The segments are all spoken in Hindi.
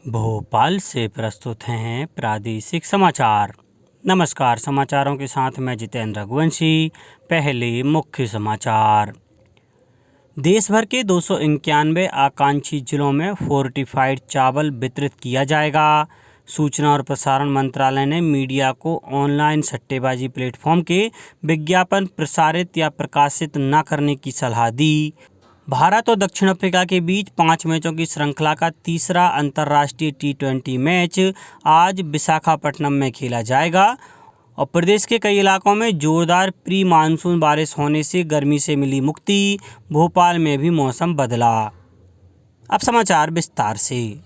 भोपाल से प्रस्तुत हैं प्रादेशिक समाचार। नमस्कार, समाचारों के साथ मैं जितेंद्र रघुवंशी। पहले मुख्य समाचार। देश भर के 291 आकांक्षी जिलों में फोर्टिफाइड चावल वितरित किया जाएगा। सूचना और प्रसारण मंत्रालय ने मीडिया को ऑनलाइन सट्टेबाजी प्लेटफॉर्म के विज्ञापन प्रसारित या प्रकाशित न करने की सलाह दी। भारत और दक्षिण अफ्रीका के बीच 5 मैचों की श्रृंखला का तीसरा अंतर्राष्ट्रीय T20 मैच आज विशाखापट्टनम में खेला जाएगा और प्रदेश के कई इलाकों में जोरदार प्री मानसून बारिश होने से गर्मी से मिली मुक्ति। भोपाल में भी मौसम बदला। अब समाचार विस्तार से।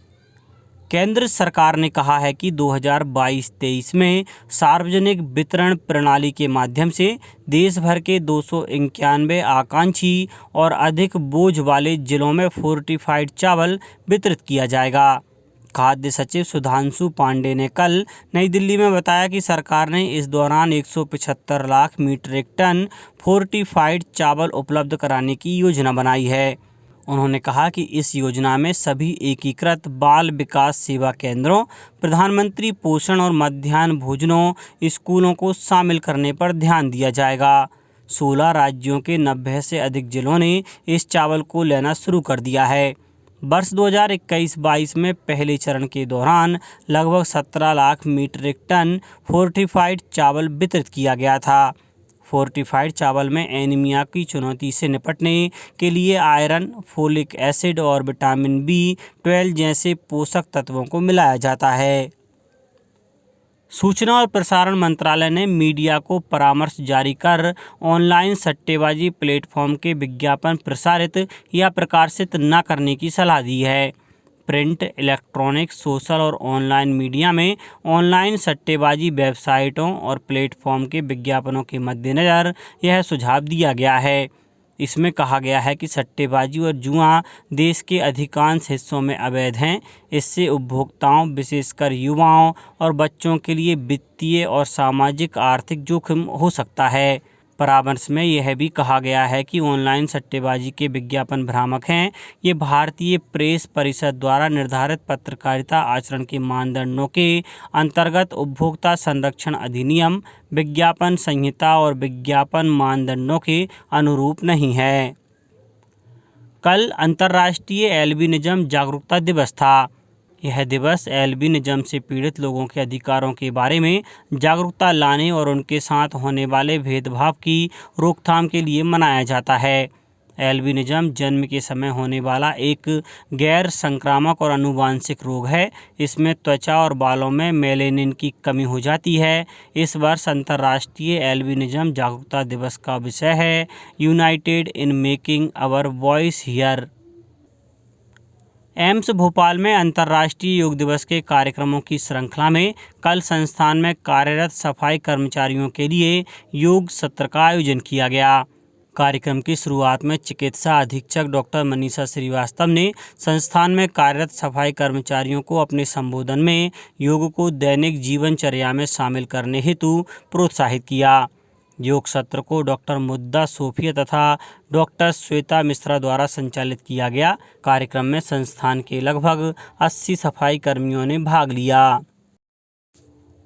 केंद्र सरकार ने कहा है कि 2022-23 में सार्वजनिक वितरण प्रणाली के माध्यम से देश भर के 291 आकांक्षी और अधिक बोझ वाले जिलों में फोर्टिफाइड चावल वितरित किया जाएगा। खाद्य सचिव सुधांशु पांडे ने कल नई दिल्ली में बताया कि सरकार ने इस दौरान 175 लाख मीट्रिक टन फोर्टिफाइड चावल उपलब्ध कराने की योजना बनाई है। उन्होंने कहा कि इस योजना में सभी एकीकृत बाल विकास सेवा केंद्रों, प्रधानमंत्री पोषण और मध्याह्न भोजनों स्कूलों को शामिल करने पर ध्यान दिया जाएगा। 16 राज्यों के 90 से अधिक जिलों ने इस चावल को लेना शुरू कर दिया है। वर्ष 2021-22 में पहले चरण के दौरान लगभग 17 लाख मीट्रिक टन फोर्टिफाइड चावल वितरित किया गया था। फोर्टिफाइड चावल में एनीमिया की चुनौती से निपटने के लिए आयरन, फोलिक एसिड और विटामिन B12 जैसे पोषक तत्वों को मिलाया जाता है। सूचना और प्रसारण मंत्रालय ने मीडिया को परामर्श जारी कर ऑनलाइन सट्टेबाजी प्लेटफॉर्म के विज्ञापन प्रसारित या प्रकाशित न करने की सलाह दी है। प्रिंट, इलेक्ट्रॉनिक, सोशल और ऑनलाइन मीडिया में ऑनलाइन सट्टेबाजी वेबसाइटों और प्लेटफॉर्म के विज्ञापनों के मद्देनज़र यह सुझाव दिया गया है। इसमें कहा गया है कि सट्टेबाजी और जुआ देश के अधिकांश हिस्सों में अवैध हैं। इससे उपभोक्ताओं, विशेषकर युवाओं और बच्चों के लिए वित्तीय और सामाजिक आर्थिक जोखिम हो सकता है। परामर्श में यह भी कहा गया है कि ऑनलाइन सट्टेबाजी के विज्ञापन भ्रामक हैं। ये भारतीय प्रेस परिषद द्वारा निर्धारित पत्रकारिता आचरण के मानदंडों के अंतर्गत उपभोक्ता संरक्षण अधिनियम, विज्ञापन संहिता और विज्ञापन मानदंडों के अनुरूप नहीं है। कल अंतर्राष्ट्रीय एल्बिनिज्म जागरूकता दिवस था। यह दिवस एल्बिनिज्म से पीड़ित लोगों के अधिकारों के बारे में जागरूकता लाने और उनके साथ होने वाले भेदभाव की रोकथाम के लिए मनाया जाता है। एल्बिनिज्म जन्म के समय होने वाला एक गैर संक्रामक और आनुवांशिक रोग है। इसमें त्वचा और बालों में मेलेनिन की कमी हो जाती है। इस वर्ष अंतर्राष्ट्रीय एल्बिनिज्म जागरूकता दिवस का विषय है united in making our voice hear. AIIMS Bhopal में अंतर्राष्ट्रीय योग दिवस के कार्यक्रमों की श्रृंखला में कल संस्थान में कार्यरत सफाई कर्मचारियों के लिए योग सत्र का आयोजन किया गया। कार्यक्रम की शुरुआत में चिकित्सा अधीक्षक डॉक्टर मनीषा श्रीवास्तव ने संस्थान में कार्यरत सफाई कर्मचारियों को अपने संबोधन में योग को दैनिक जीवनचर्या में शामिल करने हेतु प्रोत्साहित किया। योग सत्र को डॉक्टर मुद्दा सोफिया तथा डॉक्टर श्वेता मिश्रा द्वारा संचालित किया गया। कार्यक्रम में संस्थान के लगभग 80 सफाई कर्मियों ने भाग लिया।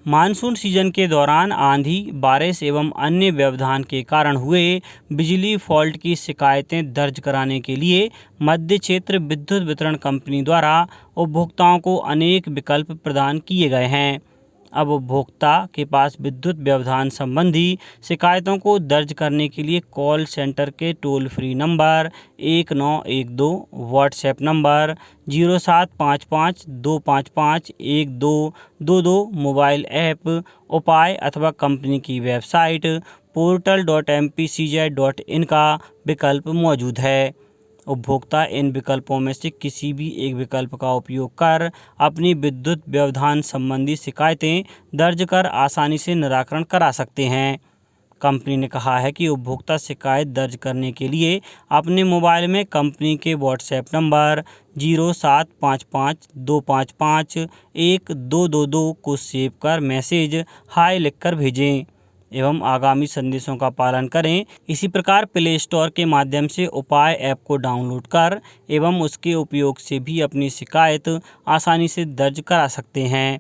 मानसून सीजन के दौरान आंधी, बारिश एवं अन्य व्यवधान के कारण हुए बिजली फॉल्ट की शिकायतें दर्ज कराने के लिए मध्य क्षेत्र विद्युत वितरण कंपनी द्वारा उपभोक्ताओं को अनेक विकल्प प्रदान किए गए हैं। अब उपभोक्ता के पास विद्युत व्यवधान संबंधी शिकायतों को दर्ज करने के लिए कॉल सेंटर के toll free number 1912, WhatsApp number 0755-255-1222, mobile app उपाय अथवा कंपनी की वेबसाइट portal.mpcz.in का विकल्प मौजूद है। उपभोक्ता इन विकल्पों में से किसी भी एक विकल्प का उपयोग कर अपनी विद्युत व्यवधान संबंधी शिकायतें दर्ज कर आसानी से निराकरण करा सकते हैं। कंपनी ने कहा है कि उपभोक्ता शिकायत दर्ज करने के लिए अपने मोबाइल में कंपनी के व्हाट्सएप नंबर 0755-255-1222 को सेव कर मैसेज हाय लिखकर भेजें। एवं आगामी संदेशों का पालन करें। इसी प्रकार प्ले स्टोर के माध्यम से उपाय ऐप को डाउनलोड कर एवं उसके उपयोग से भी अपनी शिकायत आसानी से दर्ज करा सकते हैं।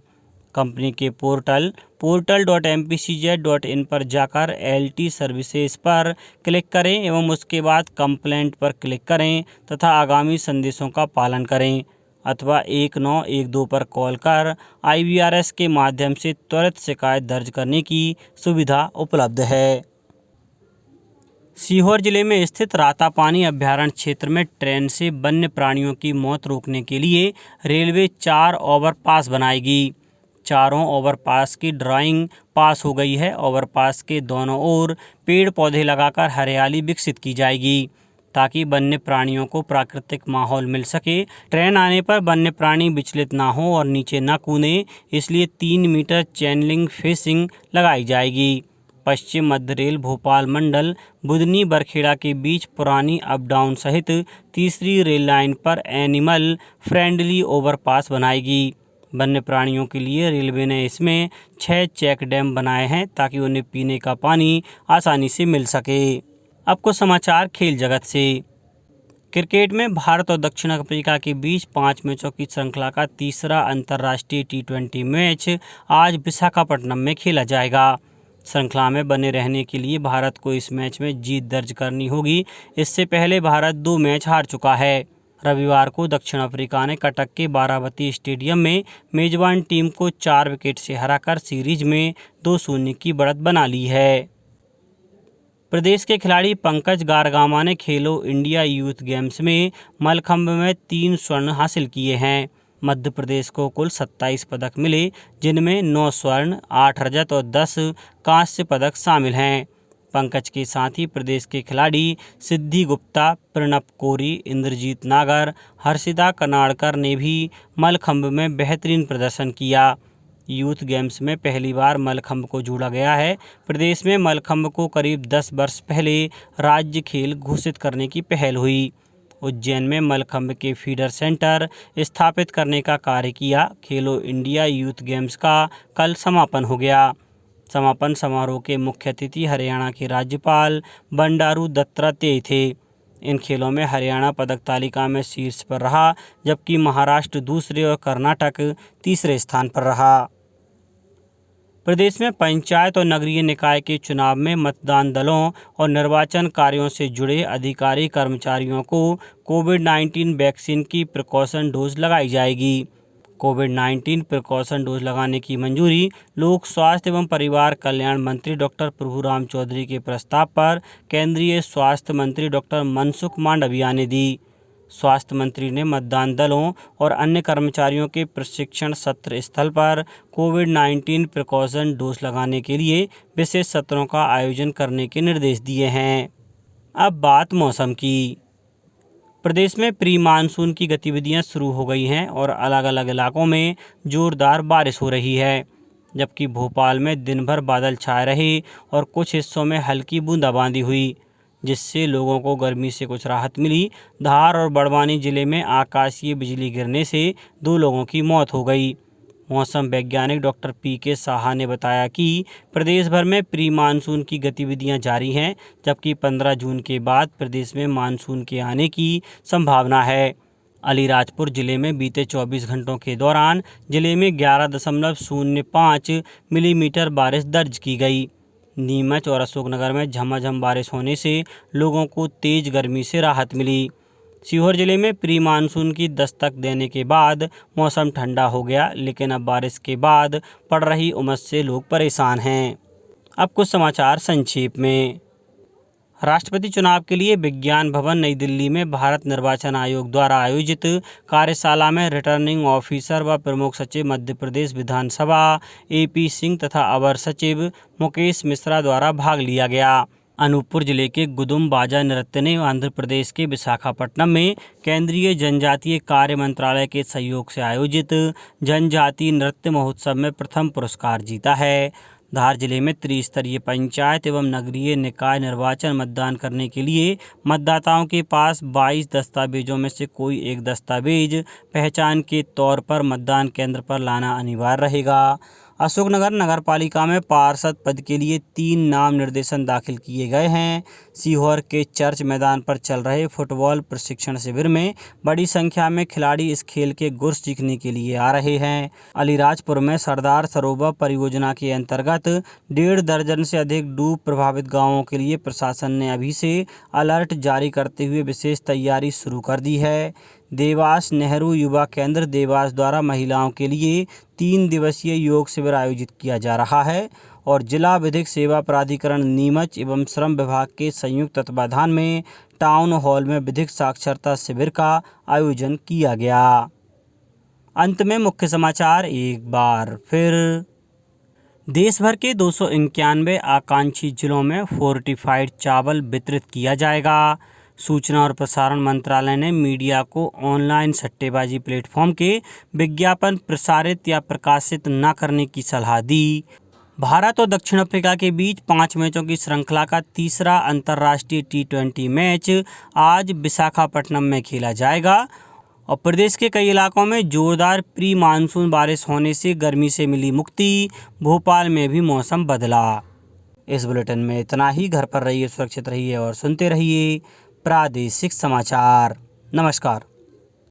कंपनी के portal.mpcz.in पर जाकर LT सर्विसेज पर क्लिक करें एवं उसके बाद कंप्लेंट पर क्लिक करें तथा आगामी संदेशों का पालन करें अथवा 1912 पर कॉल कर IVRS के माध्यम से त्वरित शिकायत दर्ज करने की सुविधा उपलब्ध है। सीहोर जिले में स्थित रातापानी अभयारण्य क्षेत्र में ट्रेन से वन्य प्राणियों की मौत रोकने के लिए रेलवे 4 ओवरपास बनाएगी। चारों ओवरपास की ड्राइंग पास हो गई है। ओवरपास के दोनों ओर पेड़ पौधे लगाकर हरियाली विकसित की जाएगी ताकि वन्य प्राणियों को प्राकृतिक माहौल मिल सके। ट्रेन आने पर वन्य प्राणी विचलित ना हो और नीचे न कूदें, इसलिए 3 मीटर चैनलिंग फेंसिंग लगाई जाएगी। पश्चिम मध्य रेल भोपाल मंडल बुधनी बरखेड़ा के बीच पुरानी अप डाउन सहित तीसरी रेल लाइन पर एनिमल फ्रेंडली ओवरपास बनाएगी। वन्य प्राणियों के लिए रेलवे ने इसमें 6 चेक डैम बनाए हैं ताकि उन्हें पीने का पानी आसानी से मिल सके। अब कुछ समाचार खेल जगत से। क्रिकेट में भारत और दक्षिण अफ्रीका के बीच 5 मैचों की श्रृंखला का तीसरा अंतर्राष्ट्रीय T20 मैच आज विशाखापट्टनम में खेला जाएगा। श्रृंखला में बने रहने के लिए भारत को इस मैच में जीत दर्ज करनी होगी। इससे पहले भारत 2 मैच हार चुका है। रविवार को दक्षिण अफ्रीका ने कटक के बाराबती स्टेडियम में मेजबान टीम को 4 विकेट से हराकर सीरीज में 2-0 की बढ़त बना ली है। प्रदेश के खिलाड़ी पंकज गारगामा ने खेलो इंडिया यूथ गेम्स में मलखंभ में 3 स्वर्ण हासिल किए हैं। मध्य प्रदेश को कुल 27 पदक मिले, जिनमें 9 स्वर्ण, 8 रजत और 10 कांस्य पदक शामिल हैं। पंकज के साथ ही प्रदेश के खिलाड़ी सिद्धि गुप्ता, प्रणब कोरी, इंद्रजीत नागर, हर्षिता कनाडकर ने भी मलखंभ में बेहतरीन प्रदर्शन किया। यूथ गेम्स में पहली बार मलखंभ को जोड़ा गया है। प्रदेश में मलखंभ को करीब 10 वर्ष पहले राज्य खेल घोषित करने की पहल हुई। उज्जैन में मलखंभ के फीडर सेंटर स्थापित करने का कार्य किया। खेलो इंडिया यूथ गेम्स का कल समापन हो गया। समापन समारोह के मुख्य अतिथि हरियाणा के राज्यपाल बंडारू दत्तात्रेय थे। इन खेलों में हरियाणा पदक तालिका में शीर्ष पर रहा, जबकि महाराष्ट्र दूसरे और कर्नाटक तीसरे स्थान पर रहा। प्रदेश में पंचायत और नगरीय निकाय के चुनाव में मतदान दलों और निर्वाचन कार्यों से जुड़े अधिकारी कर्मचारियों को कोविड-19 वैक्सीन की प्रिकॉशन डोज लगाई जाएगी। कोविड-19 प्रिकॉशन डोज लगाने की मंजूरी लोक स्वास्थ्य एवं परिवार कल्याण मंत्री डॉक्टर प्रभुराम चौधरी के प्रस्ताव पर केंद्रीय स्वास्थ्य मंत्री डॉक्टर मनसुख मांडविया ने दी। स्वास्थ्य मंत्री ने मतदान दलों और अन्य कर्मचारियों के प्रशिक्षण सत्र स्थल पर कोविड-19 प्रिकॉशन डोज लगाने के लिए विशेष सत्रों का आयोजन करने के निर्देश दिए हैं। अब बात मौसम की। प्रदेश में प्री मानसून की गतिविधियां शुरू हो गई हैं और अलग अलग इलाकों में जोरदार बारिश हो रही है, जबकि भोपाल में दिन भर बादल छाए रहे और कुछ हिस्सों में हल्की बूंदाबांदी हुई, जिससे लोगों को गर्मी से कुछ राहत मिली। धार और बड़वानी जिले में आकाशीय बिजली गिरने से 2 लोगों की मौत हो गई। मौसम वैज्ञानिक डॉक्टर PK साहा ने बताया कि प्रदेश भर में प्री मानसून की गतिविधियां जारी हैं, जबकि 15 जून के बाद प्रदेश में मानसून के आने की संभावना है। अलीराजपुर जिले में बीते 24 घंटों के दौरान जिले में 11.05 मिलीमीटर बारिश दर्ज की गई। नीमच और अशोकनगर में झमाझम बारिश होने से लोगों को तेज गर्मी से राहत मिली। सीहोर जिले में प्री मानसून की दस्तक देने के बाद मौसम ठंडा हो गया, लेकिन अब बारिश के बाद पड़ रही उमस से लोग परेशान हैं। अब कुछ समाचार संक्षेप में। राष्ट्रपति चुनाव के लिए विज्ञान भवन नई दिल्ली में भारत निर्वाचन आयोग द्वारा आयोजित कार्यशाला में रिटर्निंग ऑफिसर व प्रमुख सचिव मध्य प्रदेश विधानसभा AP सिंह तथा अवर सचिव मुकेश मिश्रा द्वारा भाग लिया गया। अनूपपुर जिले के गुदुम बाजा नृत्य ने आंध्र प्रदेश के विशाखापट्टनम में केंद्रीय जनजातीय कार्य मंत्रालय के सहयोग से आयोजित जनजातीय नृत्य महोत्सव में प्रथम पुरस्कार जीता है। धार जिले में त्रिस्तरीय पंचायत एवं नगरीय निकाय निर्वाचन मतदान करने के लिए मतदाताओं के पास 22 दस्तावेजों में से कोई एक दस्तावेज पहचान के तौर पर मतदान केंद्र पर लाना अनिवार्य रहेगा। अशोकनगर नगरपालिका में पार्षद पद के लिए 3 नाम निर्देशन दाखिल किए गए हैं। सीहोर के चर्च मैदान पर चल रहे फुटबॉल प्रशिक्षण शिविर में बड़ी संख्या में खिलाड़ी इस खेल के गुर सीखने के लिए आ रहे हैं। अलीराजपुर में सरदार सरोवर परियोजना के अंतर्गत 1.5 दर्जन से अधिक डूब प्रभावित गांवों के लिए प्रशासन ने अभी से अलर्ट जारी करते हुए विशेष तैयारी शुरू कर दी है। देवास नेहरू युवा केंद्र देवास द्वारा महिलाओं के लिए 3 दिवसीय योग शिविर आयोजित किया जा रहा है और जिला विधिक सेवा प्राधिकरण नीमच एवं श्रम विभाग के संयुक्त तत्वाधान में टाउन हॉल में विधिक साक्षरता शिविर का आयोजन किया गया। अंत में मुख्य समाचार एक बार फिर। देश भर के 291 आकांक्षी जिलों में फोर्टिफाइड चावल वितरित किया जाएगा। सूचना और प्रसारण मंत्रालय ने मीडिया को ऑनलाइन सट्टेबाजी प्लेटफॉर्म के विज्ञापन प्रसारित या प्रकाशित न करने की सलाह दी। भारत और दक्षिण अफ्रीका के बीच 5 मैचों की श्रृंखला का तीसरा अंतर्राष्ट्रीय T20 मैच आज विशाखापट्टनम में खेला जाएगा और प्रदेश के कई इलाकों में जोरदार प्री मानसून बारिश होने से गर्मी से मिली मुक्ति। भोपाल में भी मौसम बदला। इस बुलेटिन में इतना ही। घर पर रहिए, सुरक्षित रहिए और सुनते रहिए प्रादेशिक समाचार। नमस्कार।